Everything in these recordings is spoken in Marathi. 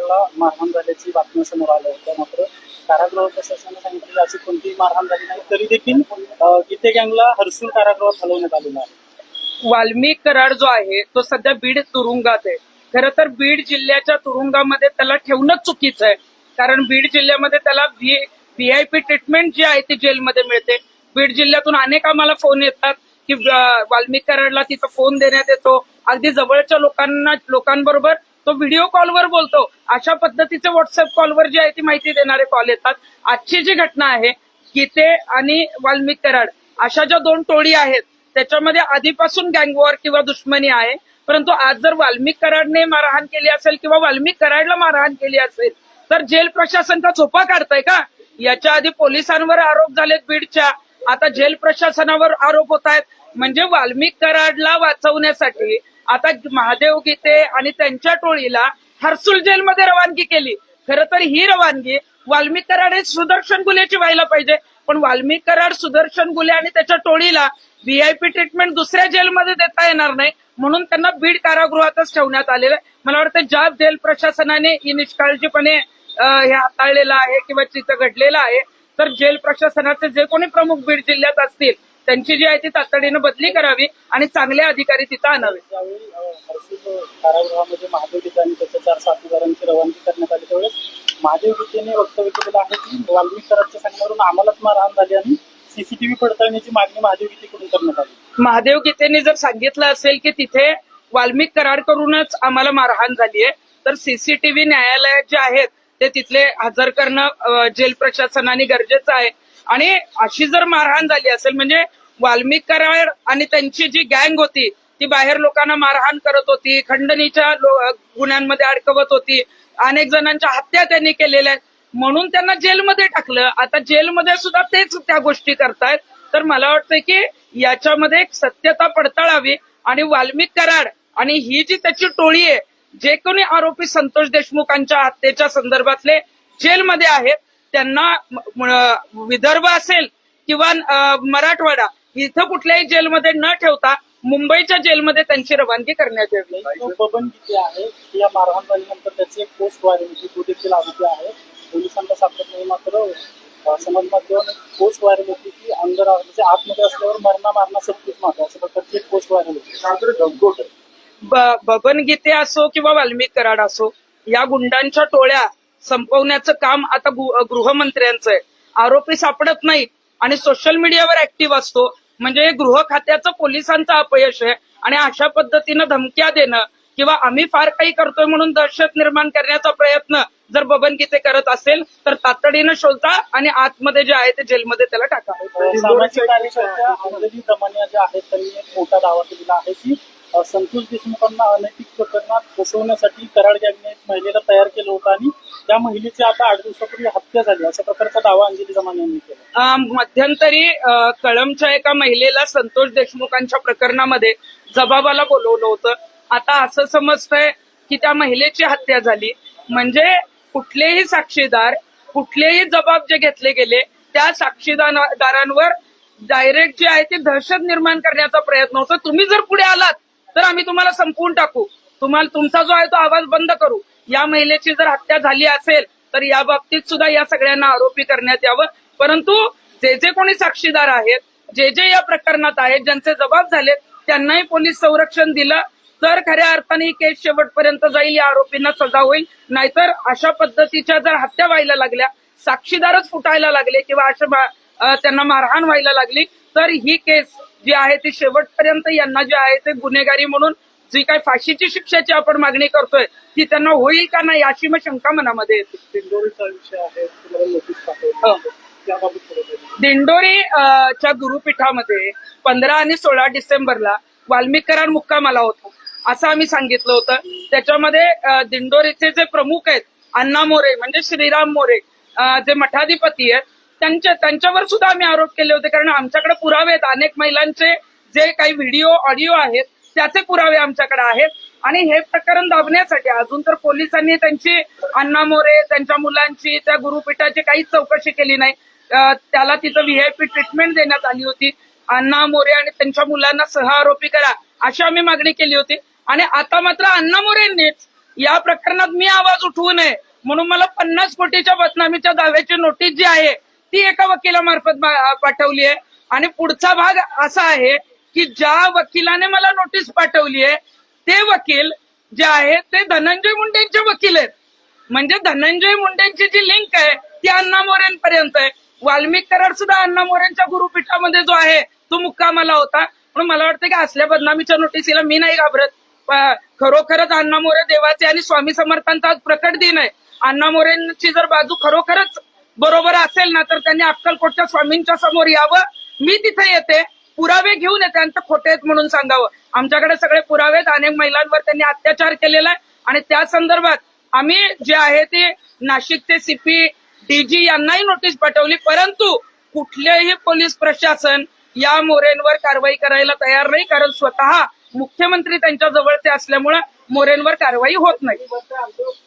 गँगला मारहाण झाल्याची बातमी समोर आल्या होत्या. मात्र कारागृह प्रशासनाने सांगितलं की अशी कोणतीही मारहाण झाली नाही, तरी देखील गीते गँगला हर्सूल कारागृहात हलवण्यात आलेला आहे. वाल्मिक कराड जो आहे तो सध्या बीड तुरुंगात आहे. खरं तर बीड जिल्ह्याच्या तुरुंगामध्ये त्याला ठेवणंच चुकीचं आहे, कारण बीड जिल्ह्यामध्ये त्याला व्हीआयपी ट्रीटमेंट जी आहे ती जेलमध्ये मिळते. बीड जिल्ह्यातून अनेक आम्हाला फोन येतात की वाल्मिक कराडला तिथं फोन देण्यात येतो, अगदी जवळच्या लोकांबरोबर तो व्हिडिओ कॉलवर बोलतो. अशा पद्धतीचे व्हॉट्सअप कॉलवर जी आहे ती माहिती देणारे कॉल येतात. आजची जी घटना आहे गीते आणि वाल्मिक कराड अशा ज्या दोन टोळी आहेत त्याच्यामध्ये आधीपासून गँगवॉर किंवा दुश्मनी आहे. परंतु आज जर वाल्मिक कराडने मारहाण केली असेल किंवा वाल्मिक कराडला मारहाण केली असेल तर जेल प्रशासन का झोपा काढतंय का? याच्या आधी पोलिसांवर आरोप झालेत बीडच्या, आता जेल प्रशासनावर आरोप होत आहेत. म्हणजे वाल्मिक कराडला वाचवण्यासाठी आता महादेव गीते आणि त्यांच्या टोळीला हर्सुल जेलमध्ये रवानगी केली. खरं तर ही रवानगी वाल्मिक कराड हे सुदर्शन गुलेची व्हायला पाहिजे, पण वाल्मिक कराड, सुदर्शन गुले आणि त्याच्या टोळीला व्हीआयपी ट्रीटमेंट दुसऱ्या जेलमध्ये देता येणार नाही, म्हणून त्यांना बीड कारागृहातच ठेवण्यात आलेलं आहे. मला वाटतं ज्या जेल प्रशासनाने ही निष्काळजीपणे हे हाताळलेलं आहे किंवा तिथं घडलेलं आहे, तर जेल प्रशासनाचे जे कोणी प्रमुख बीड जिल्ह्यात असतील त्यांची जी आहे ती तातडीनं बदली करावी आणि चांगले अधिकारी तिथं आणावे. त्यावेळी हर्सूल कारागृहामध्ये महादेव गीते आणि त्याच्या 4 साथीदारांची रवानगी करण्यात आली. त्यावेळेस महादेव गीतेने वक्तव्य केलेलं आहे की वाल्मिक कराडच्या सांगण्यावरून आम्हालाच मारहाण झाली आणि सीसीटीव्ही पडताळण्याची मागणी महादेव गीतेकडून करण्यात आली. महादेव गीतेने जर सांगितलं असेल की तिथे वाल्मिक कराड करूनच आम्हाला मारहाण झाली आहे, तर सीसीटीव्ही न्यायालयात जे आहेत ते तिथले हजर करणं जेल प्रशासनाने गरजेचं आहे. आणि अशी जर मारहाण झाली असेल म्हणजे वाल्मिक कराड आणि त्यांची जी गँग होती ती बाहेर लोकांना मारहाण करत होती, खंडणीच्या गुन्ह्यांमध्ये अडकवत होती, अनेक जणांच्या हत्या त्यांनी केलेल्या आहेत, म्हणून त्यांना जेलमध्ये टाकलं. आता जेलमध्ये सुद्धा तेच त्या गोष्टी करतायत. तर मला वाटतं की याच्यामध्ये एक सत्यता पडताळावी आणि वाल्मिक कराड आणि ही जी त्याची टोळी आहे, जे कोणी आरोपी संतोष देशमुखांच्या हत्येच्या संदर्भातले जेलमध्ये आहेत त्यांना विदर्भ असेल किंवा मराठवाडा इथं कुठल्याही जेलमध्ये न ठेवता मुंबईच्या जेलमध्ये त्यांची रवानगी करण्यात यावी. बबन गीते आहे, या मारहाण झाल्यानंतर त्याची एक पोस्ट व्हायरल होती, तो देखील आरोपी आहे. पोलिसांना सापडत नाही, मात्र समाज माध्यमावर पोस्ट व्हायरल होती की अंदर म्हणजे आतमध्ये असल्यावर मारणं सबकुच मागं, अशा प्रकारची एक पोस्ट व्हायरल होती. बबन गीते असो किंवा वाल्मिक कराड असो, या गुंडांच्या टोळ्या संपवण्याचं काम आता गृहमंत्र्यांचं आहे. आरोपी सापडत नाही आणि सोशल मीडियावर ऍक्टिव्ह असतो, म्हणजे गृह खात्याचं पोलिसांचं अपयश आहे. आणि अशा पद्धतीनं धमक्या देणं किंवा आम्ही फार काही करतोय म्हणून दहशत निर्माण करण्याचा प्रयत्न जर बबन गीते करत असेल तर तातडीनं शोधा आणि आतमध्ये जे आहे ते जेलमध्ये त्याला टाका. सामाजिक कार्यकर्त्या अंजली दमानिया ज्या आहेत त्यांनी एक मोठा दावा केलेला आहे की संतोष देशमुखांना अनैतिक प्रकरणात फसवण्यासाठी कराड गँगने एक महिलेला तयार केलं होतं आणि त्या महिलेची आता 8 दिवसापूर्वी हत्या झाली, अशा प्रकारचा दावा अंजली दमानिया यांनी केला. मध्यंतरी कळंबच्या एका महिलेला संतोष देशमुखांच्या प्रकरणामध्ये जबाबाला बोलवलं होतं. आता असं समजतंय की त्या महिलेची हत्या झाली, म्हणजे कुठलेही साक्षीदार, कुठलेही जबाब जे घेतले गेले त्या साक्षीदारांवर डायरेक्ट जे आहे ते दहशत निर्माण करण्याचा प्रयत्न होता. तुम्ही जर पुढे आलात तर आम्ही तुम्हाला संपवून टाकू, तुमचा जो आहे तो आवाज बंद करू. या महिलेची जर हत्या झाली असेल तर या बाबतीत सुद्धा या सगळ्यांना आरोपी करण्यात यावं. परंतु जे कोणी साक्षीदार आहेत, जे या प्रकरणात आहेत, ज्यांचे जबाब झालेत त्यांनाही पोलीस संरक्षण दिलं तर खऱ्या अर्थाने ही केस शेवटपर्यंत जाईल, या आरोपींना सजा होईल. नाहीतर अशा पद्धतीच्या जर हत्या व्हायला लागल्या, साक्षीदारच फुटायला लागले किंवा अशा त्यांना मारहाण व्हायला लागली तर ही केस जी आहे ती शेवटपर्यंत यांना जे आहे ते गुन्हेगारी म्हणून जी काही फाशीची शिक्षेची आपण मागणी करतोय ती त्यांना होईल का नाही अशी मग शंका मनामध्ये येते. दिंडोरीचा विषय आहे, तुम्हाला नोटीस पाठवली त्याबाबत दिंडोरीच्या गुरुपीठामध्ये 15 आणि 16 डिसेंबरला वाल्मिक कराड मुक्कामाला होता असं आम्ही सांगितलं होतं. त्याच्यामध्ये दिंडोरीचे जे प्रमुख आहेत अण्णा मोरे म्हणजे श्रीराम मोरे जे मठाधिपती आहेत त्यांच्यावर सुद्धा आम्ही आरोप केले होते, कारण आमच्याकडे पुरावे आहेत. अनेक महिलांचे जे काही व्हिडिओ ऑडिओ आहेत त्याचे पुरावे आमच्याकडे आहेत. आणि हे प्रकरण दाबण्यासाठी अजून तर पोलिसांनी त्यांची अण्णा मोरे, त्यांच्या मुलांची, त्या गुरुपीठाची काहीच चौकशी केली नाही. त्याला तिथं व्हीआयपी ट्रीटमेंट देण्यात आली होती. अण्णा मोरे आणि त्यांच्या मुलांना सह आरोपी करा अशी आम्ही मागणी केली होती. आणि आता मात्र अण्णा मोरेंनीच या प्रकरणात मी आवाज उठवू नये म्हणून मला 50 कोटीच्या बदनामीच्या दाव्याची नोटीस जी आहे ती एका वकिलामार्फत पाठवली आहे. आणि पुढचा भाग असा आहे की ज्या वकिलाने मला नोटीस पाठवली आहे ते वकील जे आहे ते धनंजय मुंडेंचे वकील आहेत. म्हणजे धनंजय मुंडेंची जी लिंक आहे ती अण्णा मोरेंपर्यंत आहे. वाल्मिक कराड सुद्धा अण्णा मोरेंच्या गुरुपीठामध्ये जो आहे तो मुक्कामाला होता. म्हणून मला वाटतं की असल्या बदनामीच्या नोटीसीला मी नाही घाबरत. खरोखरच अण्णा मोरे देवाचे आणि स्वामी समर्थांचा आज प्रकट दिन आहे. अण्णा मोरेंची जर बाजू खरोखरच बरोबर असेल ना तर त्यांनी अक्कलकोटच्या स्वामींच्या समोर यावं. मी तिथे येते, पुरावे घेऊन येते आणि ते खोटे आहेत म्हणून सांगावं. आमच्याकडे सगळे पुरावे आहेत. अनेक महिलांवर त्यांनी अत्याचार केलेला आहे आणि त्या संदर्भात आम्ही जे आहे ते नाशिकचे सीपी डीजी यांनाही नोटीस पाठवली. परंतु कुठलेही पोलीस प्रशासन या मोरेंवर कारवाई करायला तयार नाही, कारण स्वतः मुख्यमंत्री त्यांच्या जवळचे असल्यामुळे मोरेंवर कारवाई होत नाही.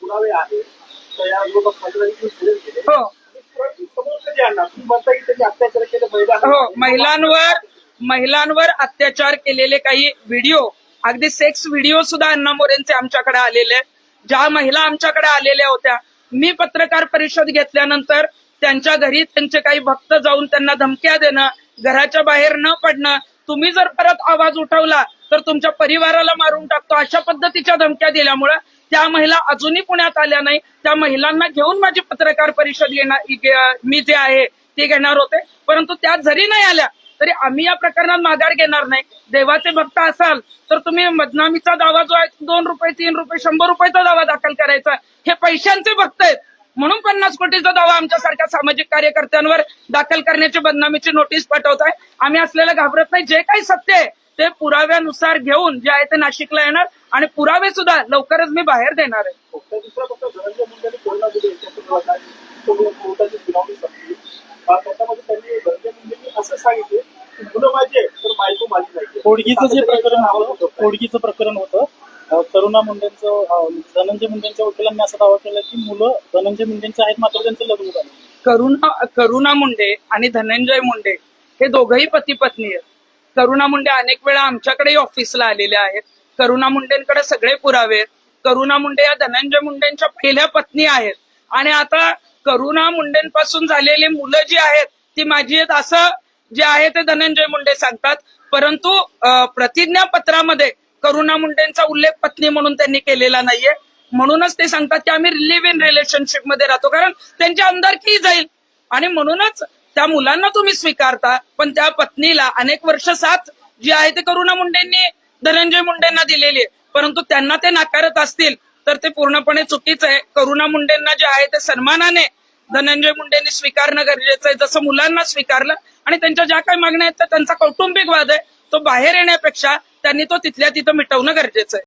पुरावे आहेत हो अत्याचार केले हो, महिलांवर अत्याचार केलेले काही व्हिडिओ, अगदी सेक्स व्हिडिओ सुद्धा अण्णा मोरेंचे आमच्याकडे आलेले आहेत. ज्या महिला आमच्याकडे आलेल्या होत्या, मी पत्रकार परिषद घेतल्यानंतर त्यांच्या घरी त्यांचे काही भक्त जाऊन त्यांना धमक्या देणं, घराच्या बाहेर न पडणं, तुम्ही जर परत आवाज उठवला तर तुमच्या परिवाराला मारून टाकतो, अशा पद्धतीच्या धमक्या दिल्यामुळे त्या महिला अजूनही पुण्यात आल्या नाही. त्या महिलांना घेऊन माझी पत्रकार परिषद मी जे आहे ते घेणार होते. परंतु त्या जरी नाही आल्या तरी आम्ही या प्रकरणात माघार घेणार नाही. देवाचे भक्त असाल तर तुम्ही बदनामीचा दावा जो आहे 2 रुपये 3 रुपये 100 रुपयाचा दावा दाखल करायचा. हे पैशांचे भक्त आहेत म्हणून 50 कोटीचा दावा आमच्यासारख्या सामाजिक कार्यकर्त्यांवर दाखल करण्याची बदनामीची नोटीस पाठवत आहे. आम्ही असलेलं घाबरत नाही. जे काही सत्य आहे ते पुराव्यानुसार घेऊन जे आहे ते नाशिकला येणार आणि पुरावे सुद्धा लवकरच मी बाहेर देणार आहे. धनंजय मुंडेंनी कोरोना त्याच्यामध्ये त्यांनी धनंजय मुंडेंनी असं सांगितलं की मुलं माझी आहे तर बायको माझी नाही. कोडगीचं प्रकरण होतं. करुणा मुंडेंचं धनंजय मुंडेंच्या वकिलांनी असा दावा केला की मुलं धनंजय मुंडेंचे आहेत मात्र त्यांचं लग्न झालं. करुणा मुंडे आणि धनंजय मुंडे हे दोघंही पती पत्नी आहेत. करुणा मुंडे अनेक वेळा आमच्याकडेही ऑफिसला आलेल्या आहेत. करुणा मुंडेंकडे सगळे पुरावे आहेत. करुणा मुंडे या धनंजय मुंडेंच्या पहिल्या पत्नी आहेत आणि आता करुणा मुंडेंपासून झालेली मुलं जी आहेत ती माझी आहेत असं जे आहे ते धनंजय मुंडे सांगतात. परंतु प्रतिज्ञापत्रामध्ये करुणा मुंडेंचा उल्लेख पत्नी म्हणून त्यांनी केलेला नाहीये. म्हणूनच ते सांगतात की आम्ही लिव्ह इन रिलेशनशिप मध्ये राहतो, कारण त्यांची आमदारकी जाईल आणि म्हणूनच त्या मुलांना तुम्ही स्वीकारता पण त्या पत्नीला अनेक वर्ष साथ जी आहे ते करुणा मुंडेंनी धनंजय मुंडेंना दिलेली आहे. परंतु त्यांना ते नाकारत असतील तर ते पूर्णपणे चुकीचं आहे. करुणा मुंडेंना जे आहे ते सन्मानाने धनंजय मुंडेंनी स्वीकारणं गरजेचं आहे, जसं मुलांना स्वीकारलं. आणि त्यांच्या ज्या काही मागण्या आहेत त्यांचा कौटुंबिक वाद आहे तो बाहेर येण्यापेक्षा त्यांनी तो तिथल्या तिथं मिटवणं गरजेचं आहे.